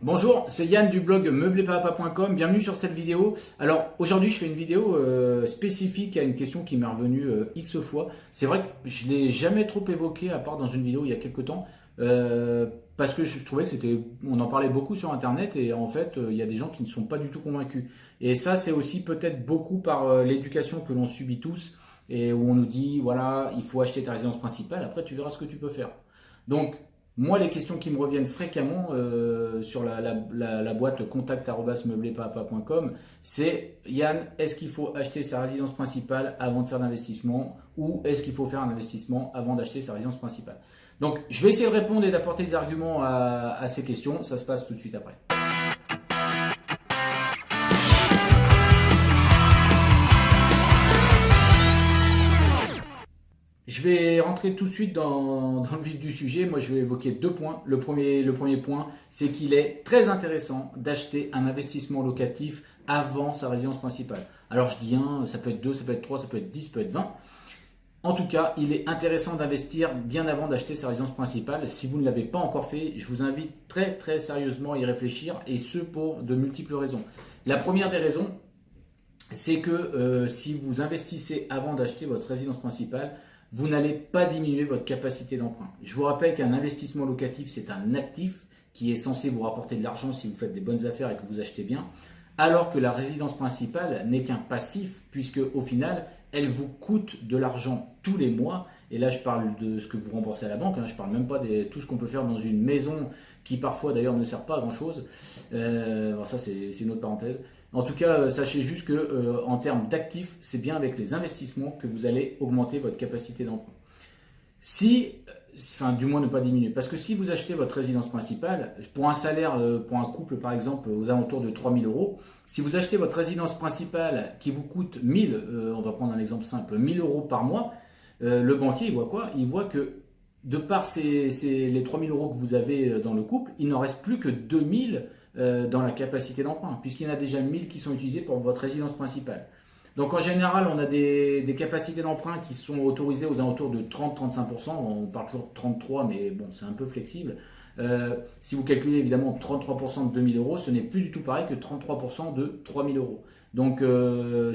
Bonjour, c'est Yann du blog meublepapa.com, bienvenue sur cette vidéo. Alors aujourd'hui je fais une vidéo spécifique à une question qui m'est revenue X fois. C'est vrai que je ne l'ai jamais trop évoqué à part dans une vidéo il y a quelques temps parce que je trouvais que on en parlait beaucoup sur internet et en fait il y a des gens qui ne sont pas du tout convaincus. Et ça c'est aussi peut-être beaucoup par l'éducation que l'on subit tous et où on nous dit voilà il faut acheter ta résidence principale, après tu verras ce que tu peux faire. Donc moi, les questions qui me reviennent fréquemment sur la boîte contact@meublepapa.com, c'est Yann, est-ce qu'il faut acheter sa résidence principale avant de faire d'investissement ou est-ce qu'il faut faire un investissement avant d'acheter sa résidence principale? Donc, je vais essayer de répondre et d'apporter des arguments à ces questions. Ça se passe tout de suite après. Je vais rentrer tout de suite dans le vif du sujet. Moi, je vais évoquer deux points. Le premier point, c'est qu'il est très intéressant d'acheter un investissement locatif avant sa résidence principale. Alors, je dis un, ça peut être deux, ça peut être trois, ça peut être 10, ça peut être 20. En tout cas, il est intéressant d'investir bien avant d'acheter sa résidence principale. Si vous ne l'avez pas encore fait, je vous invite très sérieusement à y réfléchir et ce pour de multiples raisons. La première des raisons, c'est que si vous investissez avant d'acheter votre résidence principale, vous n'allez pas diminuer votre capacité d'emprunt. Je vous rappelle qu'un investissement locatif, c'est un actif qui est censé vous rapporter de l'argent si vous faites des bonnes affaires et que vous achetez bien, alors que la résidence principale n'est qu'un passif, puisque au final, elle vous coûte de l'argent tous les mois. Et là, je parle de ce que vous remboursez à la banque, je ne parle même pas de tout ce qu'on peut faire dans une maison qui parfois d'ailleurs ne sert pas à grand-chose. Alors ça, c'est une autre parenthèse. En tout cas, sachez juste que en termes d'actifs, c'est bien avec les investissements que vous allez augmenter votre capacité d'emprunt. Du moins ne pas diminuer. Parce que si vous achetez votre résidence principale, pour un salaire, pour un couple par exemple, aux alentours de 3 000 euros, si vous achetez votre résidence principale qui vous coûte 1000, on va prendre un exemple simple, 1000 euros par mois, le banquier, il voit quoi? Il voit que de par les 3 000 euros que vous avez dans le couple, il n'en reste plus que 2000 dans la capacité d'emprunt, puisqu'il y en a déjà 1000 qui sont utilisés pour votre résidence principale. Donc en général, on a des capacités d'emprunt qui sont autorisées aux alentours de 30-35%. On parle toujours de 33%, mais bon, c'est un peu flexible. Si vous calculez évidemment 33% de 2000 euros, ce n'est plus du tout pareil que 33% de 3000 euros. Donc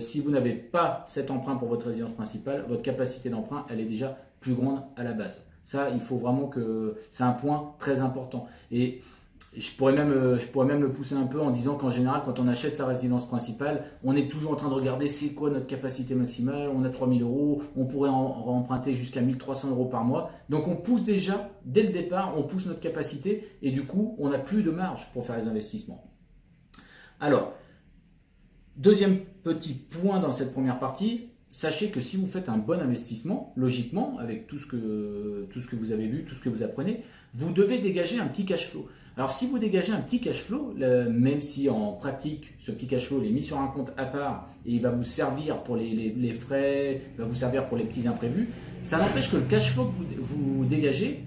si vous n'avez pas cet emprunt pour votre résidence principale, votre capacité d'emprunt, elle est déjà plus grande à la base. Ça, il faut vraiment que... C'est un point très important. Et je pourrais même le pousser un peu en disant qu'en général, quand on achète sa résidence principale, on est toujours en train de regarder c'est quoi notre capacité maximale. On a 3000 euros, on pourrait emprunter jusqu'à 1300 euros par mois. Donc on pousse déjà, dès le départ, on pousse notre capacité et du coup, on n'a plus de marge pour faire les investissements. Alors, deuxième petit point dans cette première partie, sachez que si vous faites un bon investissement, logiquement, avec tout ce que vous avez vu, tout ce que vous apprenez, vous devez dégager un petit cash flow. Alors si vous dégagez un petit cash flow, même si en pratique ce petit cash flow il est mis sur un compte à part et il va vous servir pour les frais, il va vous servir pour les petits imprévus, ça n'empêche que le cash flow que vous dégagez,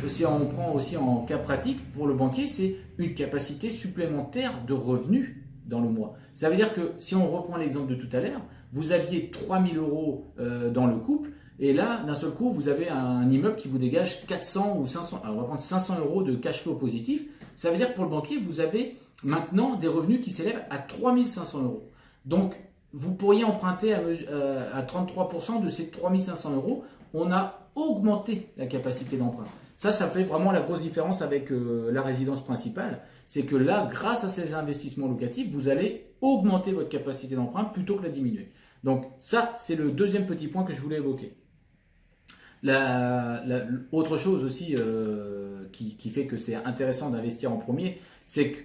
si on prend aussi en cas pratique pour le banquier, c'est une capacité supplémentaire de revenus dans le mois. Ça veut dire que si on reprend l'exemple de tout à l'heure, vous aviez 3000 euros dans le couple, et là, d'un seul coup, vous avez un immeuble qui vous dégage 400 ou 500, alors on va prendre 500 euros de cash flow positif. Ça veut dire que pour le banquier, vous avez maintenant des revenus qui s'élèvent à 3500 euros. Donc, vous pourriez emprunter à 33% de ces 3500 euros. On a augmenté la capacité d'emprunt. Ça fait vraiment la grosse différence avec la résidence principale. C'est que là, grâce à ces investissements locatifs, vous allez augmenter votre capacité d'emprunt plutôt que la diminuer. Donc ça, c'est le deuxième petit point que je voulais évoquer. Autre chose aussi qui fait que c'est intéressant d'investir en premier, c'est que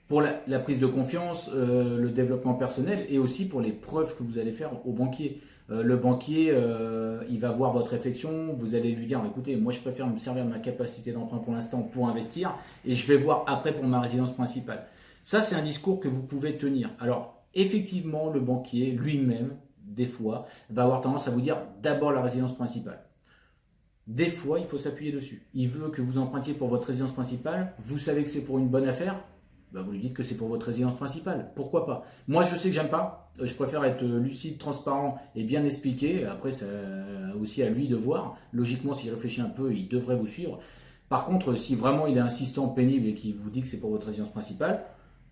pour la prise de confiance, le développement personnel et aussi pour les preuves que vous allez faire au banquier. Le banquier, il va voir votre réflexion, vous allez lui dire écoutez, moi je préfère me servir de ma capacité d'emprunt pour l'instant pour investir et je vais voir après pour ma résidence principale. Ça, c'est un discours que vous pouvez tenir. Alors, effectivement, le banquier lui-même, des fois, va avoir tendance à vous dire d'abord la résidence principale. Des fois, il faut s'appuyer dessus. Il veut que vous empruntiez pour votre résidence principale, vous savez que c'est pour une bonne affaire, vous lui dites que c'est pour votre résidence principale. Pourquoi pas? Moi, je sais que j'aime pas. Je préfère être lucide, transparent et bien expliqué. Après, c'est aussi à lui de voir. Logiquement, s'il réfléchit un peu, il devrait vous suivre. Par contre, si vraiment il est insistant, pénible et qu'il vous dit que c'est pour votre résidence principale,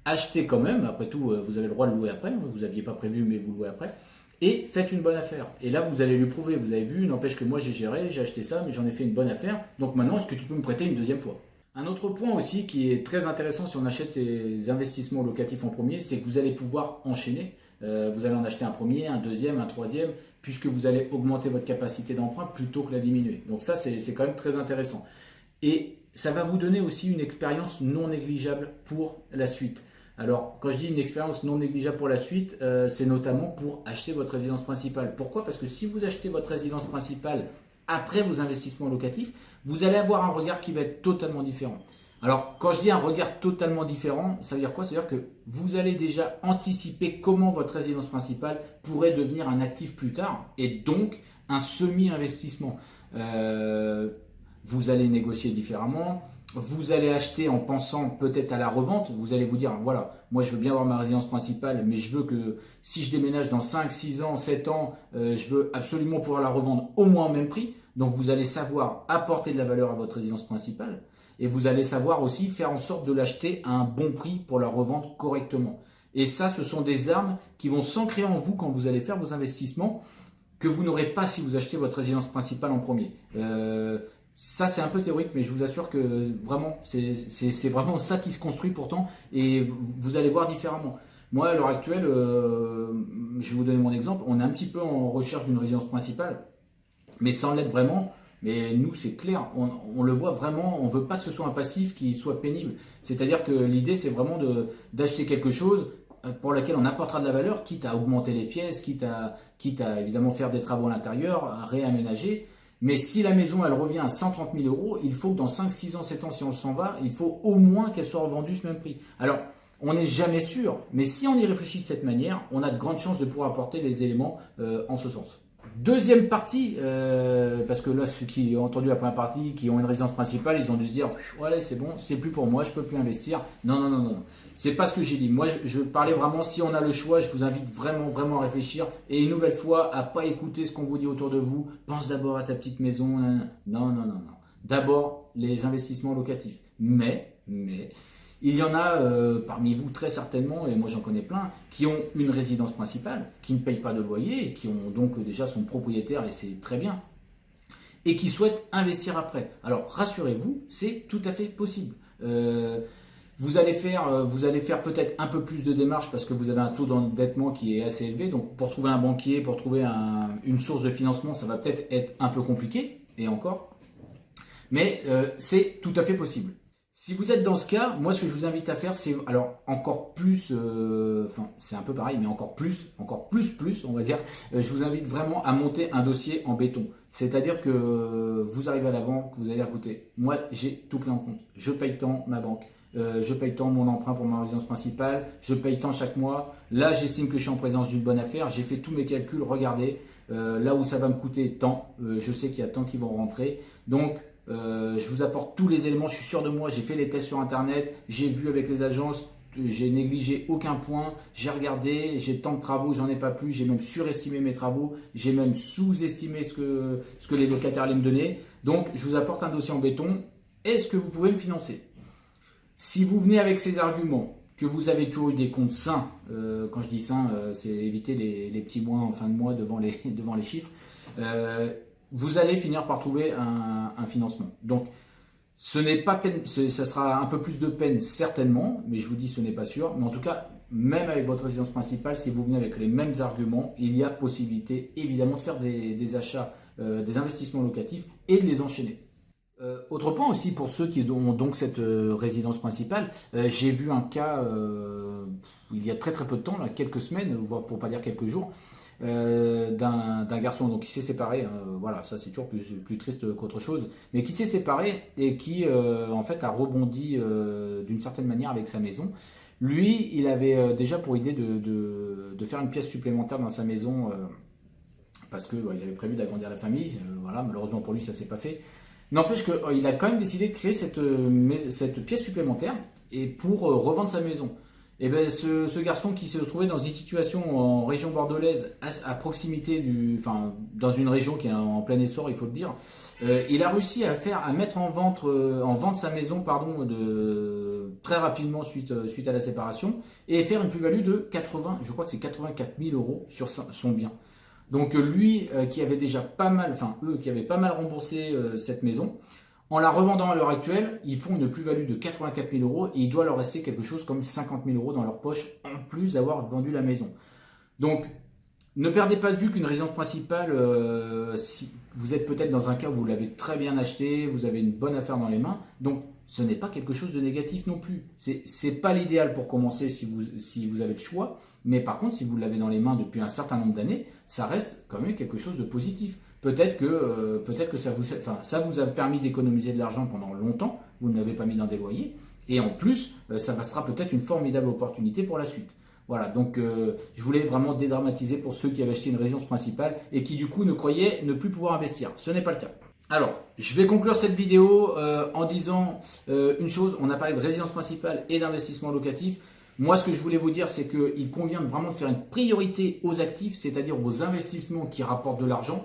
achetez quand même. Après tout, vous avez le droit de louer après. Vous n'aviez pas prévu, mais vous louez après. Et faites une bonne affaire. Et là, vous allez lui prouver. Vous avez vu, n'empêche que moi j'ai géré, j'ai acheté ça, mais j'en ai fait une bonne affaire. Donc maintenant, est-ce que tu peux me prêter une deuxième fois? Un autre point aussi qui est très intéressant si on achète ces investissements locatifs en premier, c'est que vous allez pouvoir enchaîner. Vous allez en acheter un premier, un deuxième, un troisième, puisque vous allez augmenter votre capacité d'emprunt plutôt que la diminuer. Donc ça, c'est quand même très intéressant. Et ça va vous donner aussi une expérience non négligeable pour la suite. Alors, quand je dis une expérience non négligeable pour la suite, c'est notamment pour acheter votre résidence principale. Pourquoi? Parce que si vous achetez votre résidence principale après vos investissements locatifs, vous allez avoir un regard qui va être totalement différent. Alors, quand je dis un regard totalement différent, ça veut dire quoi? Ça veut dire que vous allez déjà anticiper comment votre résidence principale pourrait devenir un actif plus tard et donc un semi-investissement. Vous allez négocier différemment. Vous allez acheter en pensant peut-être à la revente. Vous allez vous dire, voilà, moi je veux bien avoir ma résidence principale, mais je veux que si je déménage dans 5, 6 ans, 7 ans, je veux absolument pouvoir la revendre au moins au même prix. Donc vous allez savoir apporter de la valeur à votre résidence principale et vous allez savoir aussi faire en sorte de l'acheter à un bon prix pour la revendre correctement. Et ça, ce sont des armes qui vont s'ancrer en vous quand vous allez faire vos investissements que vous n'aurez pas si vous achetez votre résidence principale en premier. Ça, c'est un peu théorique, mais je vous assure que vraiment, c'est vraiment ça qui se construit pourtant, et vous allez voir différemment. Moi, à l'heure actuelle, je vais vous donner mon exemple, on est un petit peu en recherche d'une résidence principale, mais sans l'être vraiment. Mais nous, c'est clair, on le voit vraiment, on ne veut pas que ce soit un passif qui soit pénible. C'est-à-dire que l'idée, c'est vraiment d'acheter quelque chose pour lequel on apportera de la valeur, quitte à augmenter les pièces, quitte à évidemment faire des travaux à l'intérieur, à réaménager. Mais si la maison, elle revient à 130 000 euros, il faut que dans 5, 6 ans, 7 ans, si on s'en va, il faut au moins qu'elle soit revendue ce même prix. Alors, on n'est jamais sûr, mais si on y réfléchit de cette manière, on a de grandes chances de pouvoir apporter les éléments en ce sens. Deuxième partie, parce que là, ceux qui ont entendu la première partie, qui ont une résidence principale, ils ont dû se dire « Ouais, c'est bon, c'est plus pour moi, je ne peux plus investir. » Non, non, non, non. C'est pas ce que j'ai dit. Moi, je parlais vraiment, si on a le choix, je vous invite vraiment, vraiment à réfléchir. Et une nouvelle fois, à pas écouter ce qu'on vous dit autour de vous. Pense d'abord à ta petite maison. Non, non, non, non. D'abord, les investissements locatifs. Mais, il y en a parmi vous très certainement, et moi j'en connais plein, qui ont une résidence principale, qui ne payent pas de loyer, et qui ont donc déjà son propriétaire, et c'est très bien, et qui souhaitent investir après. Alors rassurez-vous, c'est tout à fait possible. Vous allez faire peut-être un peu plus de démarches parce que vous avez un taux d'endettement qui est assez élevé. Donc pour trouver un banquier, pour trouver une source de financement, ça va peut-être être un peu compliqué, et encore. Mais c'est tout à fait possible. Si vous êtes dans ce cas, moi ce que je vous invite à faire, c'est alors encore plus, enfin c'est un peu pareil, mais encore plus, on va dire, je vous invite vraiment à monter un dossier en béton. C'est-à-dire que vous arrivez à la banque, vous allez dire, écoutez, moi j'ai tout pris en compte, je paye tant ma banque, je paye tant mon emprunt pour ma résidence principale, je paye tant chaque mois, là j'estime que je suis en présence d'une bonne affaire, j'ai fait tous mes calculs, regardez, là où ça va me coûter tant, je sais qu'il y a tant qui vont rentrer, donc je vous apporte tous les éléments, je suis sûr de moi, j'ai fait les tests sur internet, j'ai vu avec les agences, j'ai négligé aucun point, j'ai regardé, j'ai tant de travaux, j'en ai pas plus, j'ai même surestimé mes travaux, j'ai même sous-estimé ce que les locataires allaient me donner. Donc je vous apporte un dossier en béton, est-ce que vous pouvez me financer? Si vous venez avec ces arguments, que vous avez toujours eu des comptes sains, quand je dis sains, c'est éviter les petits moins en fin de mois devant les chiffres, vous allez finir par trouver un financement. Donc, ce n'est pas peine, ça sera un peu plus de peine certainement, mais je vous dis ce n'est pas sûr. Mais en tout cas, même avec votre résidence principale, si vous venez avec les mêmes arguments, il y a possibilité évidemment de faire des achats, des investissements locatifs et de les enchaîner. Autre point aussi pour ceux qui ont donc cette résidence principale, j'ai vu un cas il y a très peu de temps, là, quelques semaines, voire pour pas dire quelques jours, d'un garçon donc qui s'est séparé, voilà, ça c'est toujours plus triste qu'autre chose, mais qui s'est séparé et qui en fait a rebondi d'une certaine manière avec sa maison. Lui, il avait déjà pour idée de faire une pièce supplémentaire dans sa maison parce que il avait prévu d'agrandir la famille, voilà, malheureusement pour lui ça s'est pas fait. N'empêche qu'il a quand même décidé de créer cette pièce supplémentaire et pour revendre sa maison. Et ben ce garçon qui s'est retrouvé dans une situation en région bordelaise, à proximité dans une région qui est en plein essor, il faut le dire, il a réussi à mettre en vente sa maison, très rapidement suite à la séparation, et faire une plus-value de 80, je crois que c'est 84 000 euros sur son bien. Donc lui qui avait déjà pas mal, eux qui avaient pas mal remboursé cette maison, en la revendant à l'heure actuelle, ils font une plus-value de 84 000 euros et il doit leur rester quelque chose comme 50 000 euros dans leur poche en plus d'avoir vendu la maison. Donc, ne perdez pas de vue qu'une résidence principale, si vous êtes peut-être dans un cas où vous l'avez très bien acheté, vous avez une bonne affaire dans les mains, donc ce n'est pas quelque chose de négatif non plus. C'est pas l'idéal pour commencer si vous avez le choix, mais par contre, si vous l'avez dans les mains depuis un certain nombre d'années, ça reste quand même quelque chose de positif. Peut-être que ça vous a permis d'économiser de l'argent pendant longtemps, vous ne l'avez pas mis dans des loyers, et en plus, ça sera peut-être une formidable opportunité pour la suite. Voilà, donc je voulais vraiment dédramatiser pour ceux qui avaient acheté une résidence principale et qui du coup ne croyaient ne plus pouvoir investir. Ce n'est pas le cas. Alors, je vais conclure cette vidéo en disant une chose, on a parlé de résidence principale et d'investissement locatif. Moi, ce que je voulais vous dire, c'est qu'il convient vraiment de faire une priorité aux actifs, c'est-à-dire aux investissements qui rapportent de l'argent.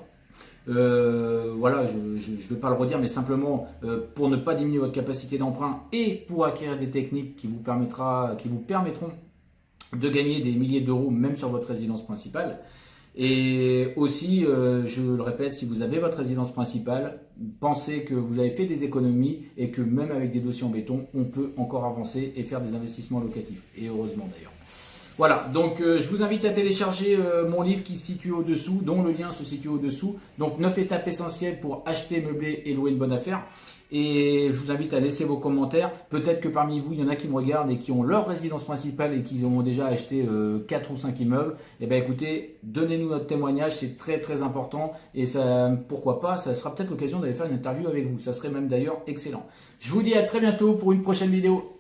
Voilà, je ne vais pas le redire, mais simplement pour ne pas diminuer votre capacité d'emprunt et pour acquérir des techniques qui vous permettront de gagner des milliers d'euros même sur votre résidence principale. Et aussi, je le répète, si vous avez votre résidence principale, pensez que vous avez fait des économies et que même avec des dossiers en béton, on peut encore avancer et faire des investissements locatifs. Et heureusement d'ailleurs. Voilà, donc je vous invite à télécharger mon livre qui se situe au-dessous, dont le lien se situe au-dessous. Donc 9 étapes essentielles pour acheter, meubler et louer une bonne affaire. Et je vous invite à laisser vos commentaires. Peut-être que parmi vous, il y en a qui me regardent et qui ont leur résidence principale et qui ont déjà acheté 4 ou 5 immeubles. Eh bien écoutez, donnez-nous notre témoignage, c'est très très important. Et ça, pourquoi pas, ça sera peut-être l'occasion d'aller faire une interview avec vous. Ça serait même d'ailleurs excellent. Je vous dis à très bientôt pour une prochaine vidéo.